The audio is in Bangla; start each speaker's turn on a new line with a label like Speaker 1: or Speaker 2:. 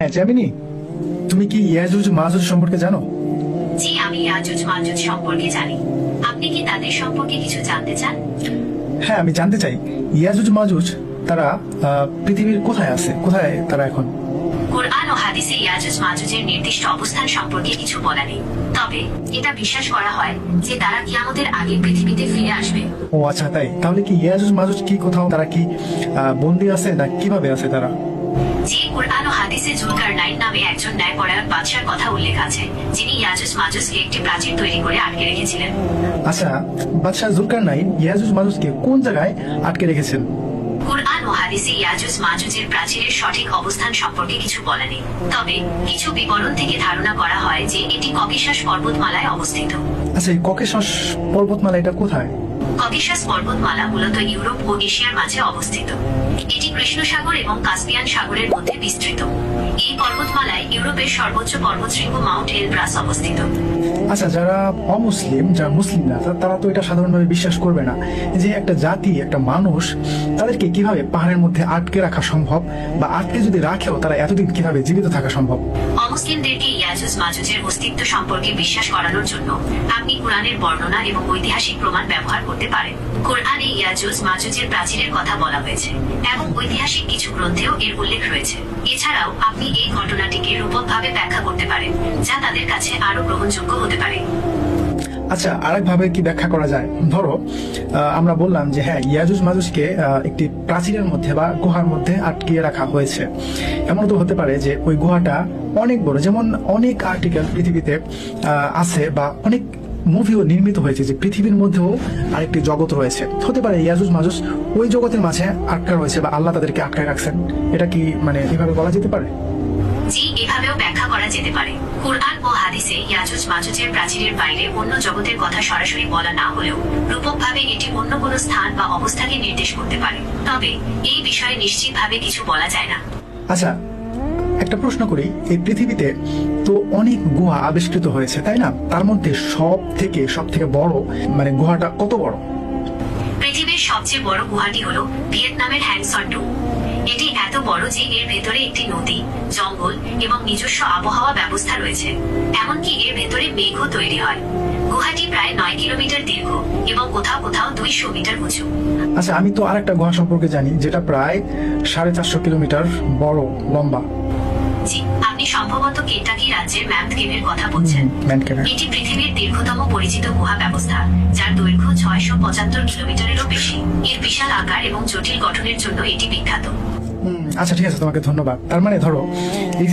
Speaker 1: হ্যাঁ জ্যামিনি, তুমি কি ইয়াজুজ মাজুজ সম্পর্কে জানো?
Speaker 2: জি, আমি ইয়াজুজ মাজুজ সম্পর্কে জানি। আপনি কি তাদের সম্পর্কে কিছু জানতে চান?
Speaker 1: হ্যাঁ, আমি জানতে চাই ইয়াজুজ মাজুজ তারা পৃথিবীর কোথায় আছে, কোথায় তারা এখন?
Speaker 2: কোরআন ও হাদিসে ইয়াজুজ মাজুজের নির্দিষ্ট অবস্থান সম্পর্কে কিছু বলা নেই, তবে এটা বিশ্বাস করা হয় যে তারা কিয়ামতের আগে পৃথিবীতে ফিরে আসবে।
Speaker 1: ও আচ্ছা, তাই তাহলে কি ইয়াজুজ মাজুজ কি কোথাও তারা কি বন্দী আছে না কিভাবে আছে তারা?
Speaker 2: জি, কোরআন ও হাদিসে জুলকারনাইন নামে একজন ন্যায়পরায়ণ বাদশার কথা উল্লেখ আছে, যিনি ইয়াজুজ মাজুজকে একটি প্রাচীর তৈরি করে আটকে রেখেছিলেন।
Speaker 1: আচ্ছা, বাদশাহ জুলকারনাইন ইয়াজুজ মাজুজকে কোন জায়গায় আটকে রেখেছেন?
Speaker 2: কোরআন ও হাদিসে ইয়াজুজ মাজুজের প্রাচীরের সঠিক অবস্থান সম্পর্কে কিছু বলা নেই, তবে কিছু বিবরণ থেকে ধারণা করা হয় যে এটি ককেশাস পর্বতমালায় অবস্থিত।
Speaker 1: আচ্ছা, এই ককেশাস পর্বতমালা এটা কোথায়?
Speaker 2: ককেশাস পর্বতমালা মূলত ইউরোপ ও এশিয়ার মাঝে অবস্থিত। এটি কৃষ্ণ সাগর এবং কাস্পিয়ান সাগরের মধ্যে বিস্তৃত। এই পর্বতমালায় ইউরোপের সর্বোচ্চ পর্বতশৃঙ্গ মাউন্ট এলব্রাস অবস্থিত।
Speaker 1: আচ্ছা, যারা অমুসলিম, যারা মুসলিম না, তারা তো এটা সাধারণভাবে বিশ্বাস করবে না যে একটা জাতি, একটা মানুষ, তাদেরকে কিভাবে পাহাড়ের মধ্যে আটকে রাখা সম্ভব, বা আটকে যদি রাখেও তারা এতদিন কিভাবে জীবিত থাকা সম্ভব?
Speaker 2: অমুসলিমদেরকে ইয়াজুজ মাজুজের অস্তিত্ব সম্পর্কে বিশ্বাস করানোর জন্য আপনি কোরআনের বর্ণনা এবং ঐতিহাসিক প্রমাণ ব্যবহার করতে পারেন। কোরআনে ইয়াজুজ মাজুজের প্রাচীরের কথা বলা হয়েছে এবং ঐতিহাসিক কিছু গ্রন্থেও এর উল্লেখ রয়েছে। এছাড়াও আপনি এই ঘটনাটিকে রূপকভাবে ব্যাখ্যা করতে পারেন, যা তাদের কাছে আরো গ্রহণযোগ্য হতে পারে।
Speaker 1: আচ্ছা, আরেকভাবে কি ব্যাখ্যা করা যায়? ধরো আমরা বললাম যে হ্যাঁ, ইয়াজুজ মাজুজকে একটি প্রাচীরের মধ্যে বা গুহার মধ্যে আটকিয়ে রাখা হয়েছে। এমন তো হতে পারে যে ওই গুহাটা অনেক বড়, যেমন অনেক আর্টিকেল পৃথিবীতে আছে, বা অনেক মুভিও নির্মিত হয়েছে যে পৃথিবীর মধ্যেও আরেকটি জগৎ রয়েছে। হতে পারে ইয়াজুজ মাজুজ ওই জগতের মাঝে আটকা রয়েছে, বা আল্লাহ তাদেরকে আটকায় রাখছেন। এটা কি এভাবে বলা যেতে পারে?
Speaker 2: জি, এভাবেও ব্যাখ্যা করা যেতে পারে। কোরআন ও হাদিসে ইয়াজুজ মাজুজের প্রাচীরের বাইরে অন্য জগতের কথা সরাসরি বলা না হলেও রূপকভাবে এটি অন্য কোনো স্থান বা অবস্থাকে নির্দেশ করতে পারে, তবে এই বিষয়ে নিশ্চিতভাবে কিছু বলা যায় না।
Speaker 1: আচ্ছা, একটা প্রশ্ন করি, এই পৃথিবীতে তো অনেক গুহা আবিষ্কৃত হয়েছে, তাই না? তার মধ্যে সব থেকে বড় গুহাটা কত বড়?
Speaker 2: পৃথিবীর সবচেয়ে বড় গুহাটি হলো ভিয়েতনামের হ্যাংসন টু। এটি এত বড় যে এর ভেতরে একটি নদী, জঙ্গল এবং নিজস্ব আবহাওয়া ব্যবস্থা রয়েছে। এমনকি এর ভেতরে মেঘও তৈরি হয়। গুহাটি প্রায় 9 কিলোমিটার দীর্ঘ এবং কোথাও কোথাও 200 মিটার উঁচু।
Speaker 1: আচ্ছা, আমি তো আরেকটা গুহা সম্পর্কে জানি, যেটা প্রায় 450 কিলোমিটার বড়, লম্বা।
Speaker 2: জি, আপনি সম্ভবত কেন্টাকি রাজ্যের ম্যামথ কেভের কথা বলছেন। এটি পৃথিবীর দীর্ঘতম পরিচিত গুহা ব্যবস্থা, যার দৈর্ঘ্য 675 কিলোমিটারেরও বেশি। এর বিশাল আকার এবং জটিল গঠনের জন্য এটি বিখ্যাত।
Speaker 1: আচ্ছা, ঠিক আছে, তোমাকে ধন্যবাদ। তার ধরো এই